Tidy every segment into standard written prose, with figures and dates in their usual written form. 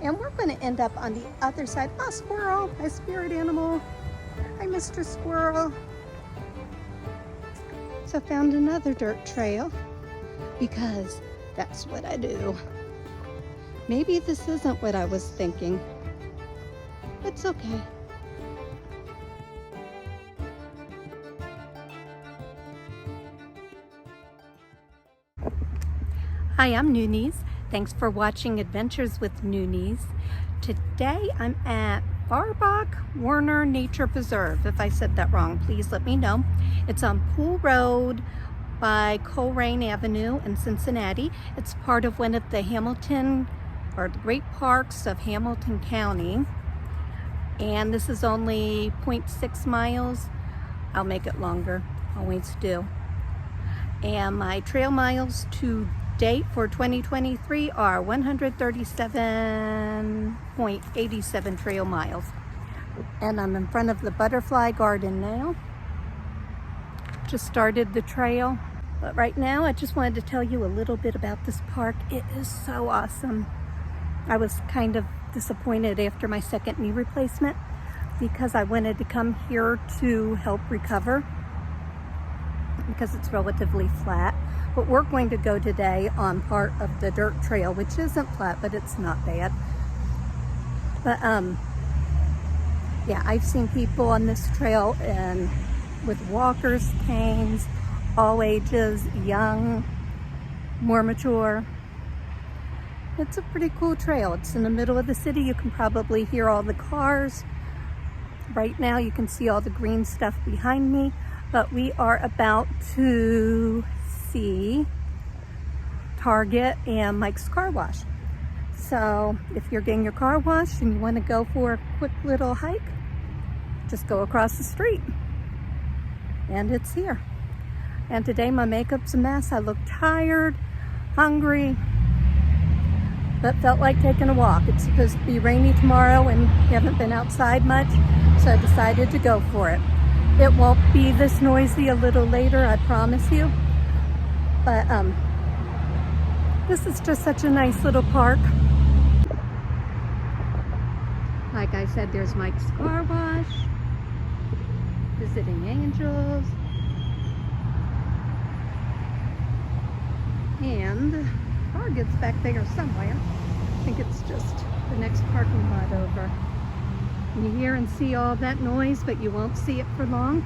And we're going to end up on the other side. Oh, squirrel, my spirit animal. Hi, Mr. Squirrel. So I found another dirt trail because that's what I do. Maybe this isn't what I was thinking. It's okay. Hi, I'm Noonies. Thanks for watching Adventures with Noonies. Today I'm at Farbach-Werner Nature Preserve. If I said that wrong, please let me know. It's on Pool Road by Coleraine Avenue in Cincinnati. It's part of one of the Hamilton, or the Great Parks of Hamilton County. And this is only 0.6 miles. I'll make it longer, always do. And my trail miles to date for 2023 are 137.87 trail miles. And I'm in front of the butterfly garden now. Just started the trail, but right now I just wanted to tell you a little bit about this park. It is so awesome. I was kind of disappointed after my second knee replacement because I wanted to come here to help recover because it's relatively flat. But we're going to go today on part of the dirt trail, which isn't flat, but it's not bad. But yeah, I've seen people on this trail and with walkers, canes, all ages, young, more mature. It's a pretty cool trail. It's in the middle of the city. You can probably hear all the cars. Right now you can see all the green stuff behind me, but we are about to see Target and Mike's Car Wash. So if you're getting your car washed and you want to go for a quick little hike, just go across the street and it's here. And today my makeup's a mess. I look tired, hungry, but felt like taking a walk. It's supposed to be rainy tomorrow and we haven't been outside much, so I decided to go for it. It won't be this noisy a little later, I promise you. But this is just such a nice little park. Like I said, there's Mike's Car Wash, Visiting Angels, and Target's back there somewhere. I think it's just the next parking lot over. You hear and see all that noise, but you won't see it for long.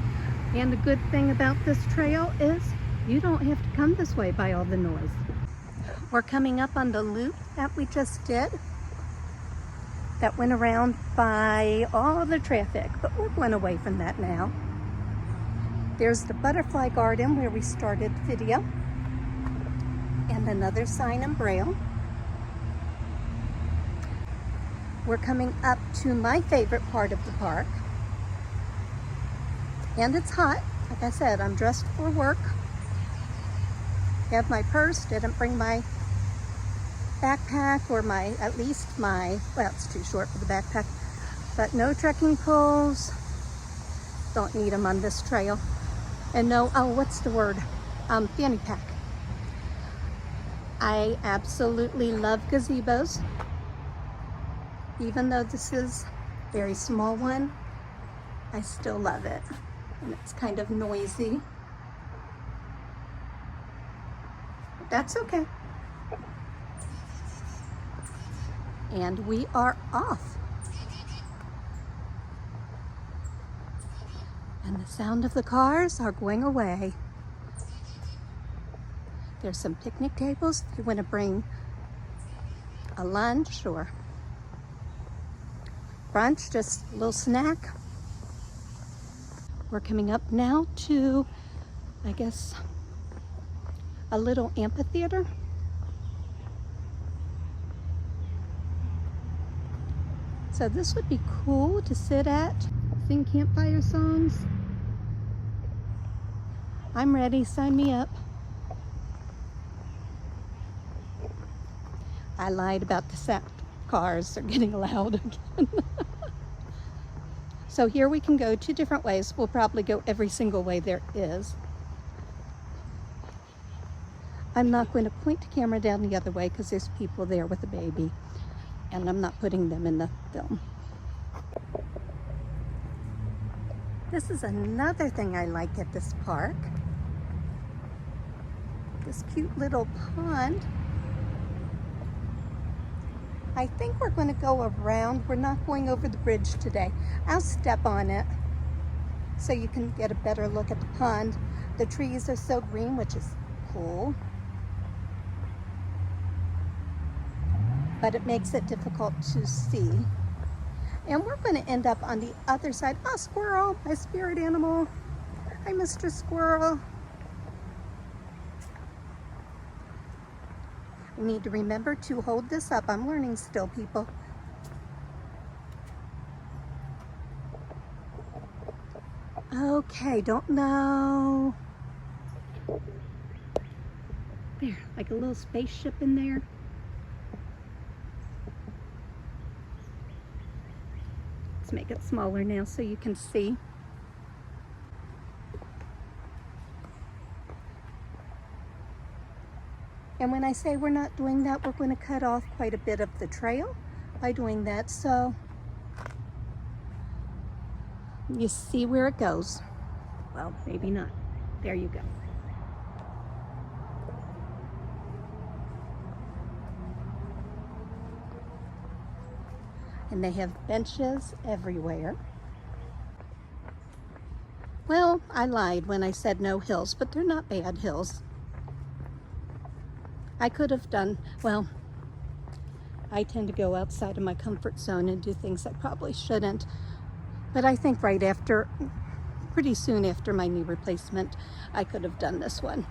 And the good thing about this trail is you don't have to come this way by all the noise. We're coming up on the loop that we just did that went around by all the traffic, but we're going away from that now. There's the butterfly garden where we started the video, and another sign in Braille. We're coming up to my favorite part of the park, and it's hot. Like I said, I'm dressed for work. Have my purse, didn't bring my backpack or at least my, well, it's too short for the backpack, but no trekking poles. Don't need them on this trail. And no, oh, what's the word? Fanny pack. I absolutely love gazebos. Even though this is a very small one, I still love it. And it's kind of noisy. That's okay. And we are off. And the sound of the cars are going away. There's some picnic tables if you want to bring a lunch or brunch, just a little snack. We're coming up now to, I guess, a little amphitheater. So this would be cool to sit at, sing campfire songs. I'm ready, sign me up. I lied about the sound. Cars are getting loud again. So here we can go two different ways. We'll probably go every single way there is. I'm not going to point the camera down the other way because there's people there with a baby. and I'm not putting them in the film. This is another thing I like at this park. This cute little pond. I think we're going to go around. We're not going over the bridge today. I'll step on it so you can get a better look at the pond. The trees are so green, which is cool, but it makes it difficult to see. And we're going to end up on the other side. Oh, squirrel, my spirit animal. Hi, Mr. Squirrel. We need to remember to hold this up. I'm learning still, people. Okay, don't know. There, like a little spaceship in there. Let's make it smaller now so you can see. And when I say we're not doing that, we're going to cut off quite a bit of the trail by doing that. So you see where it goes. Well, maybe not. There you go. And they have benches everywhere. Well, I lied when I said no hills, but they're not bad hills. I could have done, well, I tend to go outside of my comfort zone and do things I probably shouldn't. But I think right after, pretty soon after my knee replacement, I could have done this one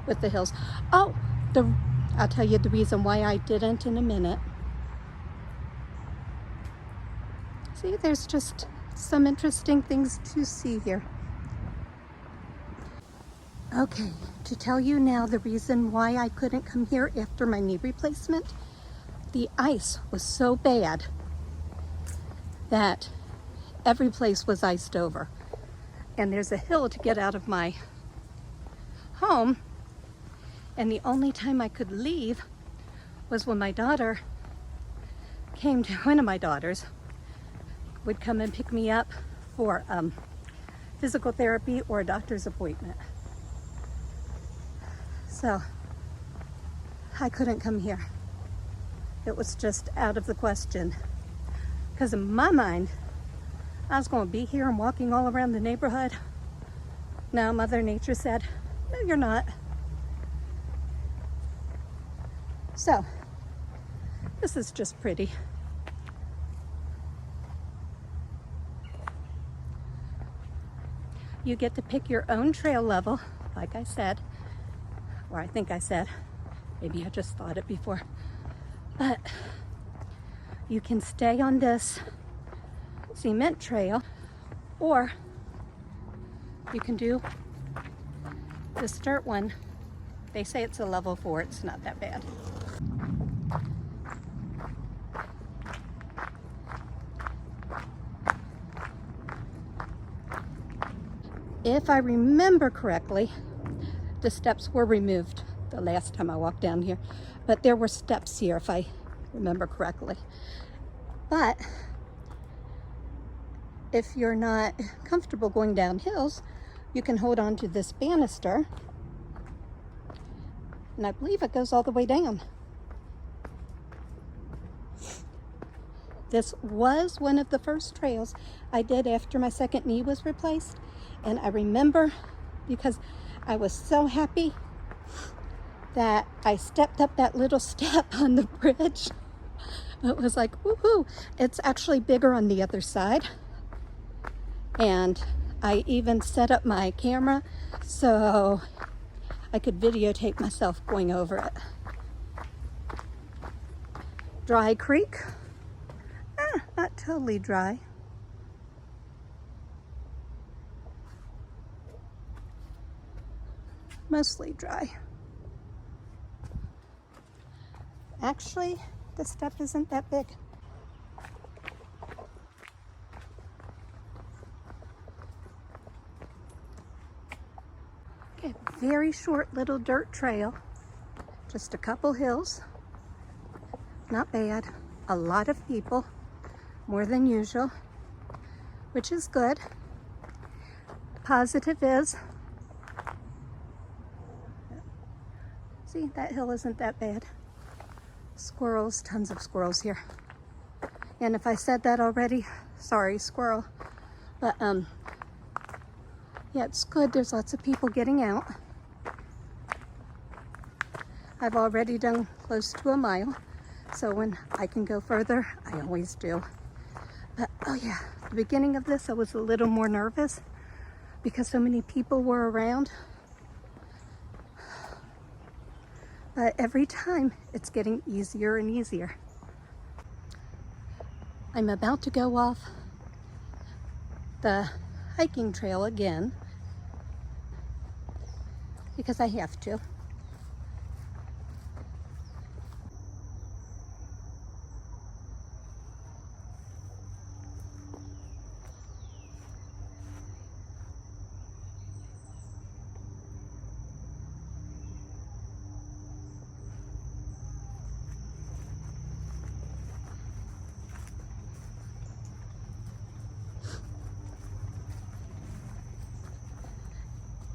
with the hills. Oh, I'll tell you the reason why I didn't in a minute. See, there's just some interesting things to see here. Okay, to tell you now the reason why I couldn't come here after my knee replacement, the ice was so bad that every place was iced over. And there's a hill to get out of my home, and the only time I could leave was when my daughter came to, one of my daughters would come and pick me up for physical therapy or a doctor's appointment. So I couldn't come here. It was just out of the question. Because in my mind, I was going to be here and walking all around the neighborhood. No, Mother Nature said, no, you're not. So, this is just pretty. You get to pick your own trail level, like I said, or I think I said, maybe I just thought it before, but you can stay on this cement trail, or you can do this dirt one. They say it's a level 4, it's not that bad. If I remember correctly, the steps were removed the last time I walked down here, but there were steps here if I remember correctly. But if you're not comfortable going down hills, you can hold on to this banister, and I believe it goes all the way down. This was one of the first trails I did after my second knee was replaced, and I remember because I was so happy that I stepped up that little step on the bridge. It was like, woohoo! It's actually bigger on the other side. And I even set up my camera so I could videotape myself going over it. Dry creek. Not totally dry. Mostly dry. Actually, the step isn't that big. Okay, very short little dirt trail Just a couple hills, not bad. A lot of people, more than usual, which is good. Positive is, see, that hill isn't that bad. Squirrels, tons of squirrels here. And if I said that already, sorry, squirrel. But yeah, it's good. There's lots of people getting out. I've already done close to a mile, so when I can go further, I always do. But oh yeah, the beginning of this, I was a little more nervous because so many people were around. But every time, it's getting easier and easier. I'm about to go off the hiking trail again because I have to.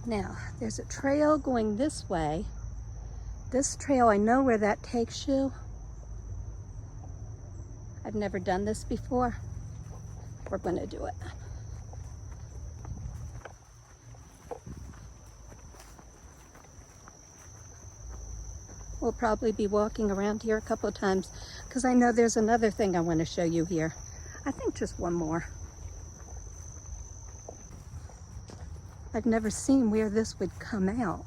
Now, there's a trail going this way. This trail, I know where that takes you. I've never done this before. We're going to do it. We'll probably be walking around here a couple of times because I know there's another thing I want to show you here. I think just one more. I've never seen where this would come out.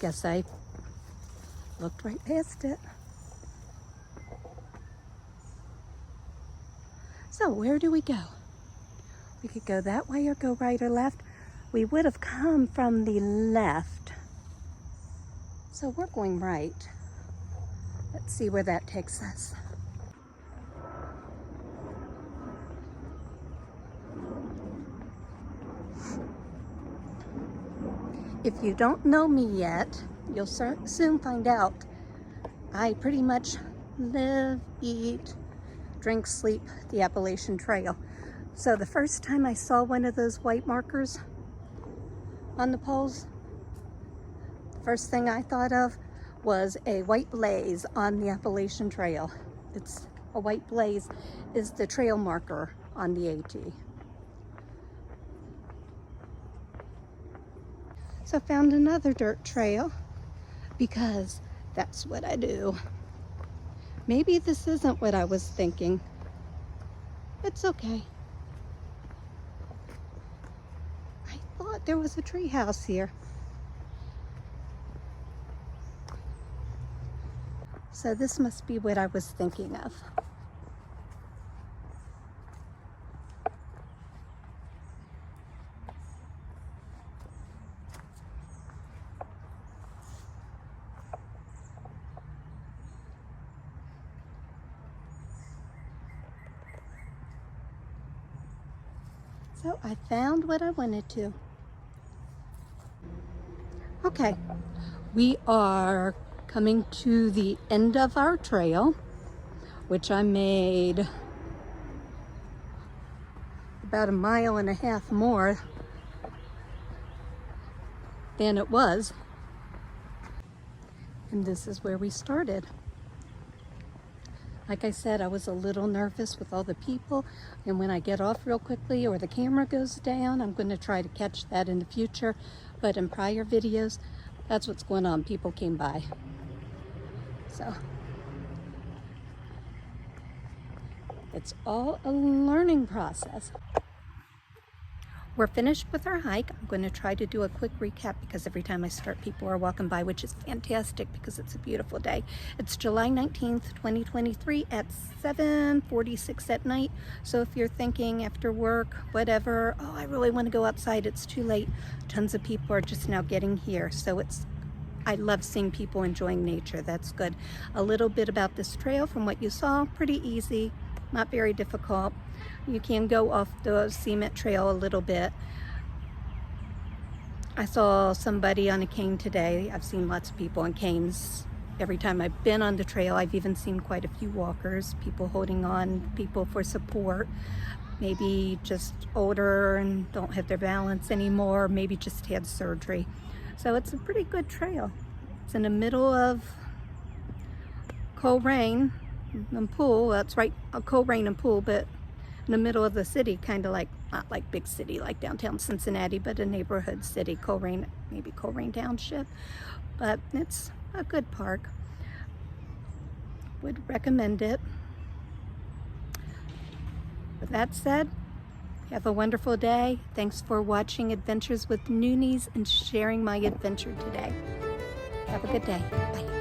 Guess I looked right past it. So where do we go? We could go that way or go right or left. We would have come from the left. So we're going right. Let's see where that takes us. If you don't know me yet, you'll soon find out. I pretty much live, eat, drink, sleep the Appalachian Trail. So the first time I saw one of those white markers on the poles, the first thing I thought of was a white blaze on the Appalachian Trail. It's a white blaze is the trail marker on the AT. So I found another dirt trail because that's what I do. Maybe this isn't what I was thinking. It's okay. I thought there was a tree house here. So this must be what I was thinking of. So I found what I wanted to. Okay, we are coming to the end of our trail, which I made about 1.5 miles more than it was. And this is where we started. Like I said, I was a little nervous with all the people, and when I get off real quickly or the camera goes down, I'm going to try to catch that in the future. But in prior videos, that's what's going on. People came by. So it's all a learning process. we're finished with our hike. I'm going to try to do a quick recap because every time I start, people are walking by, which is fantastic because it's a beautiful day. It's July 19th, 2023 at 7:46 at night. So if you're thinking after work, whatever, oh, I really want to go outside, it's too late. Tons of people are just now getting here. So I love seeing people enjoying nature. That's good. A little bit about this trail from what you saw, pretty easy, not very difficult. You can go off the cement trail a little bit. I saw somebody on a cane today. I've seen lots of people on canes. Every time I've been on the trail, I've even seen quite a few walkers, people holding on, people for support, maybe just older and don't have their balance anymore, maybe just had surgery. So it's a pretty good trail. It's in the middle of Coleraine and Pool. That's right, Coleraine and Pool, but in the middle of the city, kind of like, not like big city like downtown Cincinnati, but a neighborhood city, Coleraine, maybe Coleraine Township. But it's a good park. Would recommend it. With that said, have a wonderful day. Thanks for watching Adventures with Noonies and sharing my adventure today. Have a good day. Bye.